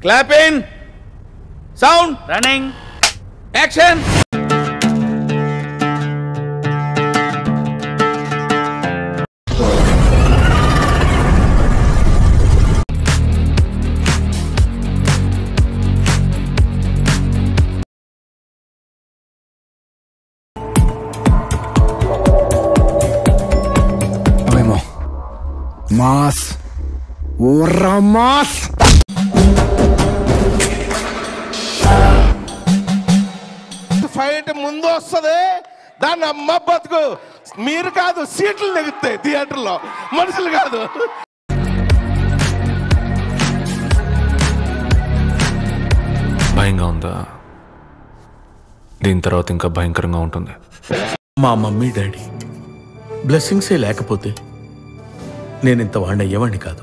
Clap in. Sound. Running. Action. Mas. Ora mas. Fight ముందు వస్తుంది దాన్ని అమ్మ బతుకు మీరు కాదు సీట్లు నెగుతాయి థియేటర్లో మనుషులు కాదు. భయంగా ఉందా? దీని తర్వాత ఇంకా భయంకరంగా ఉంటుంది. మా మమ్మీ డాడీ బ్లెస్సింగ్సే లేకపోతే నేను ఇంత వాడిని అయ్యేవాడిని కాదు.